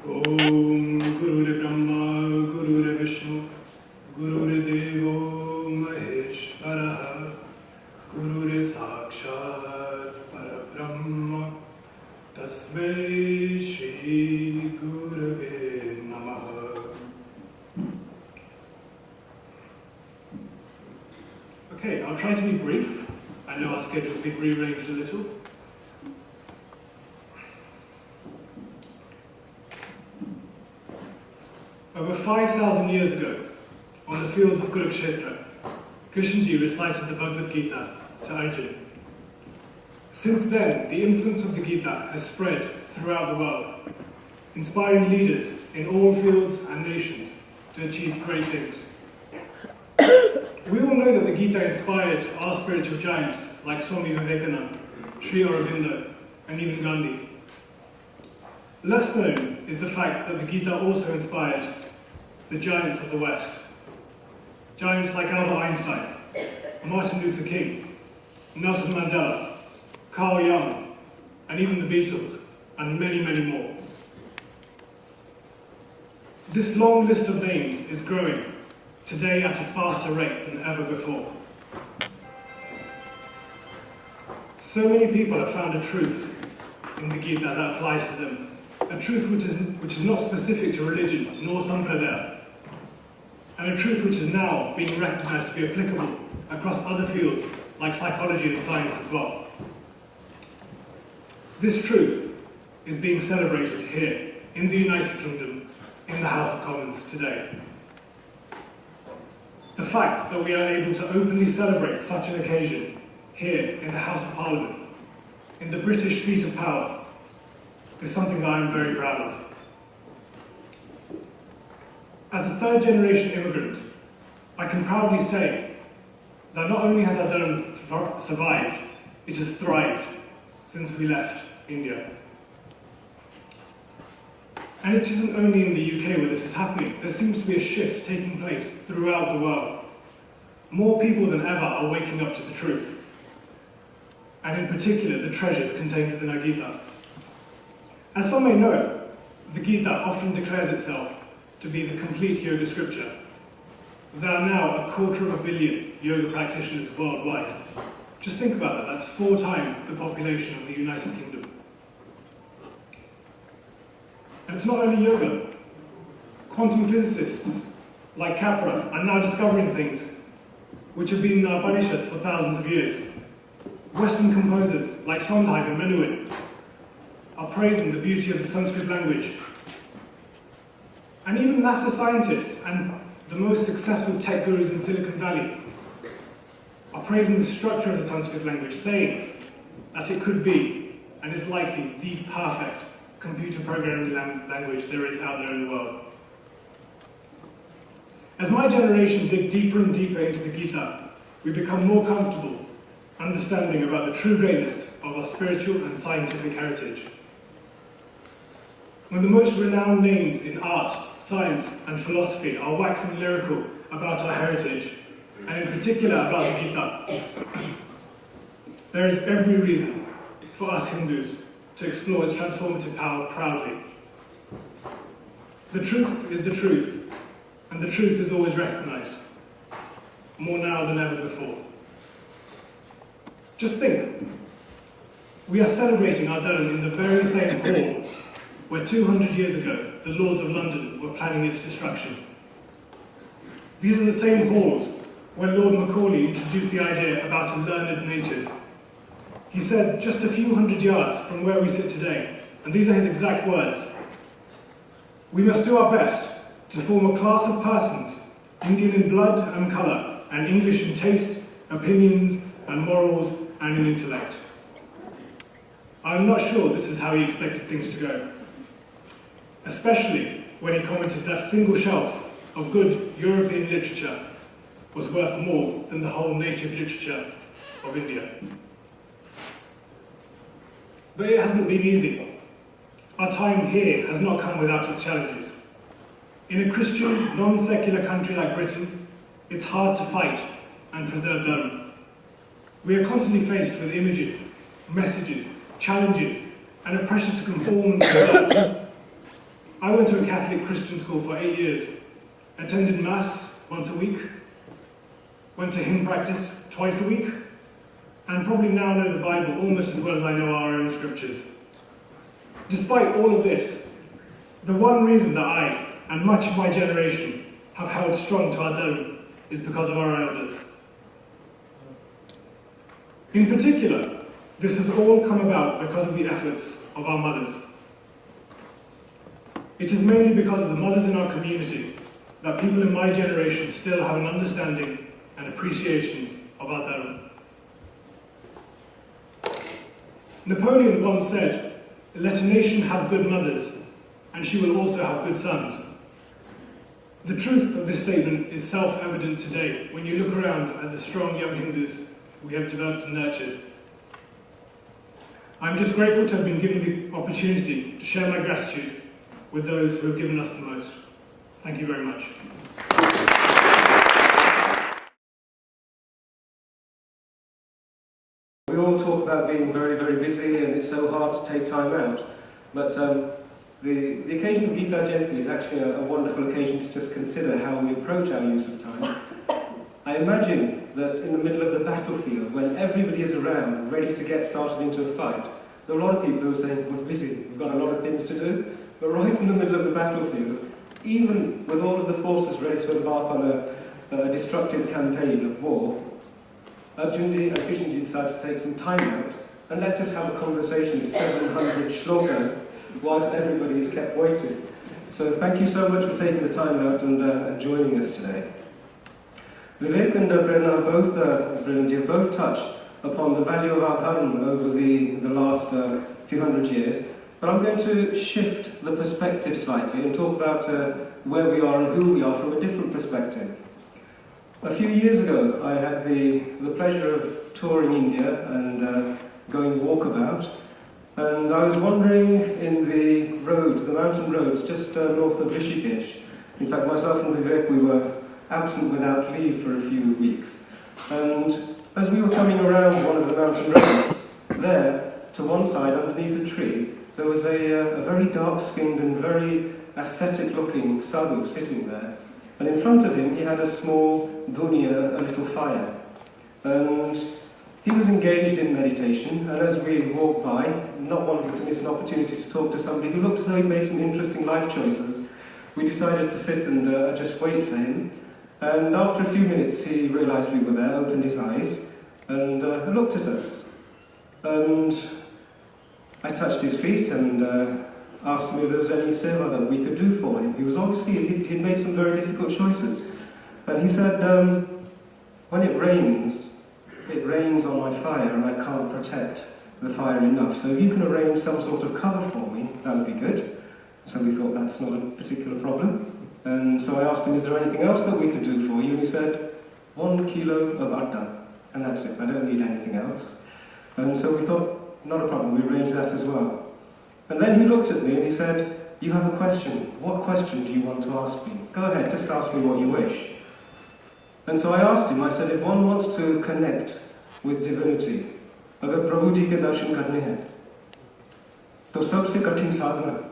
Om Guru Brahma, Guru Vishnu, Guru Devo Maheshwara, Guru Sakshat Parabrahma, Tasmai Shri Gurave Namaha. Okay, I'll try to be brief. I know our schedule's been rearranged a little. Over 5,000 years ago, on the fields of Kurukshetra, Krishnji recited the Bhagavad Gita to Arjuna. Since then, the influence of the Gita has spread throughout the world, inspiring leaders in all fields and nations to achieve great things. We all know that the Gita inspired our spiritual giants like Swami Vivekananda, Sri Aurobindo, and even Gandhi. Less known is the fact that the Gita also inspired the giants of the West. Giants like Albert Einstein, Martin Luther King, Nelson Mandela, Carl Jung, and even the Beatles, and many, many more. This long list of names is growing today at a faster rate than ever before. So many people have found a truth in the Gita that applies to them, a truth which is not specific to religion nor sampradaya, and a truth which is now being recognized to be applicable across other fields like psychology and science as well. This truth is being celebrated here in the United Kingdom, in the House of Commons today. The fact that we are able to openly celebrate such an occasion here in the House of Parliament, in the British seat of power, is something that I am very proud of. As a third-generation immigrant, I can proudly say that not only has our Dharma survived, it has thrived since we left India. And it isn't only in the UK where this is happening. There seems to be a shift taking place throughout the world. More people than ever are waking up to the truth, and in particular, the treasures contained within our Gita. As some may know, the Gita often declares itself to be the complete yoga scripture. There are now 250 million yoga practitioners worldwide. Just think about that, that's 4 times the population of the United Kingdom. And it's not only yoga. Quantum physicists like Capra are now discovering things which have been in our Upanishads for thousands of years. Western composers like Sondheim and Menuhin are praising the beauty of the Sanskrit language. And even NASA scientists and the most successful tech gurus in Silicon Valley are praising the structure of the Sanskrit language, saying that it could be, and is likely, the perfect computer programming language there is out there in the world. As my generation dig deeper and deeper into the Gita, we become more comfortable understanding about the true greatness of our spiritual and scientific heritage. When the most renowned names in art, science, and philosophy are waxing lyrical about our heritage, and in particular about the Gita, there is every reason for us Hindus to explore its transformative power proudly. The truth is the truth, and the truth is always recognized, more now than ever before. Just think, we are celebrating our Dharma in the very same hall where 200 years ago the Lords of London were planning its destruction. These are the same halls where Lord Macaulay introduced the idea about a learned native. He said, just a few hundred yards from where we sit today, and these are his exact words, "We must do our best to form a class of persons, Indian in blood and colour, and English in taste, opinions, and morals, and in intellect." I'm not sure this is how he expected things to go, especially when he commented that a single shelf of good European literature was worth more than the whole native literature of India. But it hasn't been easy. Our time here has not come without its challenges. In a Christian, non-secular country like Britain, it's hard to fight and preserve Dharma. We are constantly faced with images, messages, challenges, and a pressure to conform and convert. I went to a Catholic Christian school for 8 years, attended Mass once a week, went to hymn practice twice a week, and probably now know the Bible almost as well as I know our own scriptures. Despite all of this, the one reason that I, and much of my generation, have held strong to our dharma is because of our elders. In particular, this has all come about because of the efforts of our mothers. It is mainly because of the mothers in our community that people in my generation still have an understanding and appreciation of our dharma. Napoleon once said, "Let a nation have good mothers, and she will also have good sons." The truth of this statement is self-evident today when you look around at the strong young Hindus we have developed and nurtured. I'm just grateful to have been given the opportunity to share my gratitude with those who have given us the most. Thank you very much. We all talk about being very, very busy and it's so hard to take time out. But the occasion of Gita Jayanti is actually a wonderful occasion to just consider how we approach our use of time. I imagine that in the middle of the battlefield, when everybody is around, ready to get started into a fight, there are a lot of people who are saying, "We're busy, we've got a lot of things to do." But right in the middle of the battlefield, even with all of the forces ready to embark on a destructive campaign of war, Arjunji and Krishnji decided to take some time out and let's just have a conversation of 700 shlokas whilst everybody is kept waiting. So thank you so much for taking the time out and joining us today. Vivek and Prerna have both touched upon the value of our dharma over the last few hundred years, but I'm going to shift the perspective slightly and talk about where we are and who we are from a different perspective. A few years ago, I had the pleasure of touring India and going walkabout, and I was wandering in the roads, the mountain roads, just north of Rishikesh. In fact, myself and Vivek, we were absent without leave for a few weeks. And as we were coming around one of the mountain roads, there, to one side, underneath a tree, there was a very dark-skinned and very ascetic-looking sadhu sitting there. And in front of him, he had a small dhunia, a little fire. And he was engaged in meditation, and as we walked by, not wanting to miss an opportunity to talk to somebody who looked as though he'd made some interesting life choices, we decided to sit and just wait for him. And after a few minutes, he realised we were there, opened his eyes, and looked at us. And I touched his feet and asked him if there was any seva that we could do for him. He was obviously, he'd made some very difficult choices. And he said, when it rains on my fire and I can't protect the fire enough. So if you can arrange some sort of cover for me, that would be good. So we thought that's not a particular problem. And so I asked him, is there anything else that we could do for you? And he said, 1 kilo of atta, and that's it, I don't need anything else. And so we thought, not a problem, we arranged that as well. And then he looked at me and he said, you have a question. What question do you want to ask me? Go ahead, just ask me what you wish. And so I asked him, I said, if one wants to connect with divinity, agar Prabhu ji ke darshan karne hain, to sabse kathin sadhana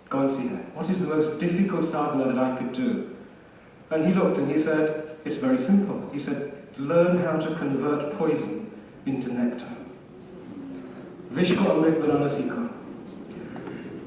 kaun si hai? What is the most difficult sadhana that I could do? And he looked and he said, it's very simple. He said, learn how to convert poison into nectar. Vish ko amrit banana sikho.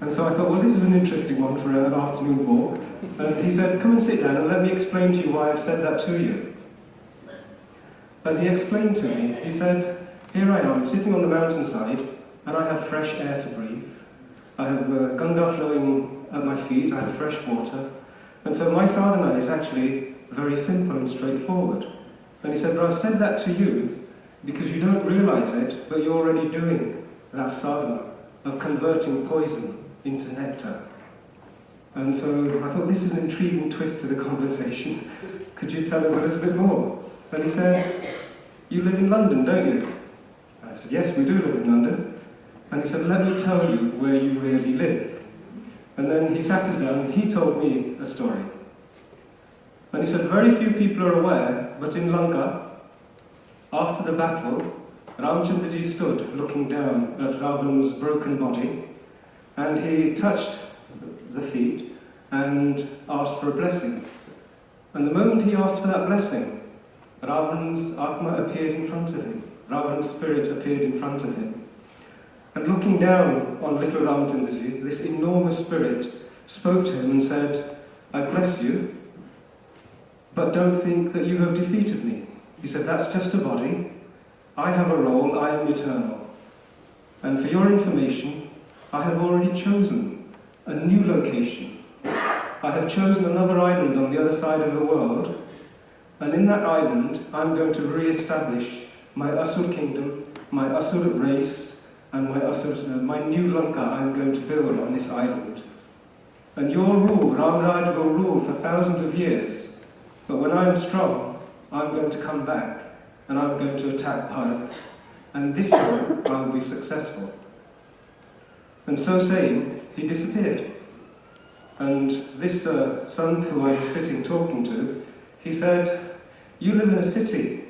And so I thought, well, this is an interesting one for an afternoon walk. And he said, come and sit down and let me explain to you why I've said that to you. And he explained to me, he said, here I am, sitting on the mountainside, and I have fresh air to breathe. I have the Ganga flowing at my feet, I have fresh water. And so my sadhana is actually very simple and straightforward. And he said, but I've said that to you because you don't realize it, but you're already doing that sadhana of converting poison into nectar. And so I thought, this is an intriguing twist to the conversation. Could you tell us a little bit more? And he said, you live in London, don't you? I said, yes, we do live in London. And he said, let me tell you where you really live. And then he sat us down and he told me a story. And he said, very few people are aware, but in Lanka, after the battle, Ramchandraji stood looking down at Ravana's broken body, and he touched the feet, and asked for a blessing. And the moment he asked for that blessing, Ravan's Atma appeared in front of him. Ravan's spirit appeared in front of him. And looking down on little Ramchandraji, this enormous spirit spoke to him and said, "I bless you, but don't think that you have defeated me." He said, "That's just a body. I have a role, I am eternal. And for your information, I have already chosen a new location. I have chosen another island on the other side of the world, and in that island, I'm going to re-establish my Asur kingdom, my Asur race, and my new Lanka I'm going to build on this island. And your rule, Ramraj, will rule for thousands of years. But when I'm strong, I'm going to come back, and I'm going to attack Bharat. And this time, I will be successful." And so saying, he disappeared. And this son who I was sitting talking to, he said, "You live in a city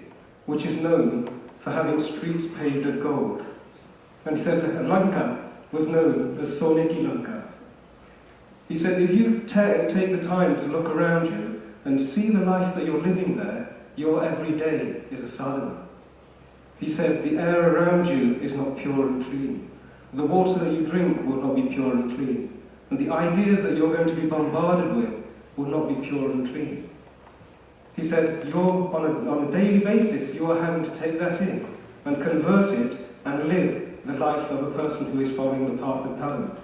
which is known for having streets paved with gold." And he said Lanka was known as Soneki Lanka. He said, if you take the time to look around you and see the life that you're living there, your every day is a sadhana. He said, the air around you is not pure and clean. The water that you drink will not be pure and clean. And the ideas that you're going to be bombarded with will not be pure and clean. He said, on a daily basis, you are having to take that in and convert it and live the life of a person who is following the path of Dharma.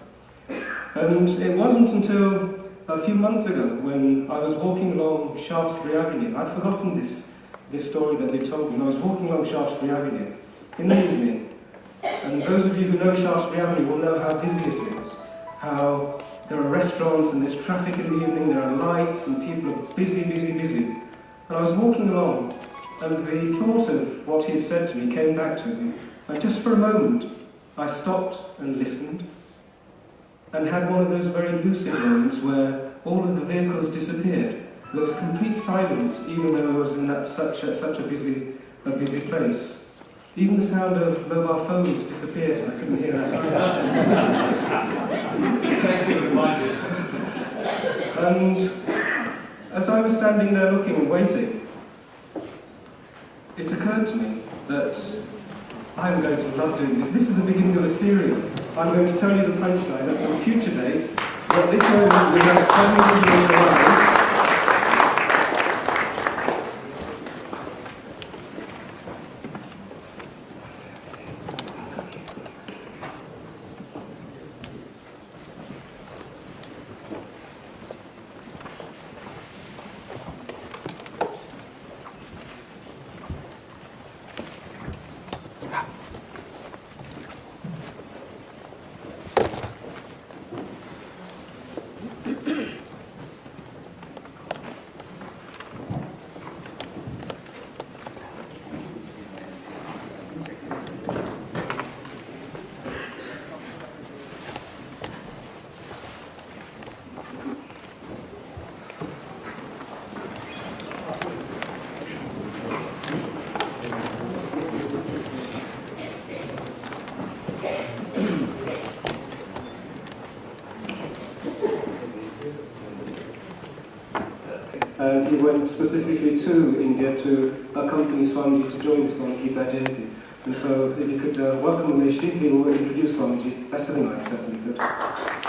And it wasn't until a few months ago when I was walking along Shaftesbury Avenue. I've forgotten this story that they told me. I was walking along Shaftesbury Avenue in the evening. And those of you who know Shaftesbury Avenue will know how busy it is. How there are restaurants and there's traffic in the evening, there are lights and people are busy, busy, busy. And I was walking along and the thought of what he had said to me came back to me. And just for a moment, I stopped and listened and had one of those very lucid moments where all of the vehicles disappeared. There was complete silence, even though I was in such a busy place. Even the sound of mobile phones disappeared, and I couldn't hear that either. Thank you for reminding. And as I was standing there looking and waiting, it occurred to me that I'm going to love doing this. This is the beginning of a serial. I'm going to tell you the punchline at some future date, but this moment we have so many years alive. And he went specifically to India to accompany Swamiji to join us on Gita Jayanti. And so if you could welcome Umeshi, he will introduce Swamiji better than I certainly could.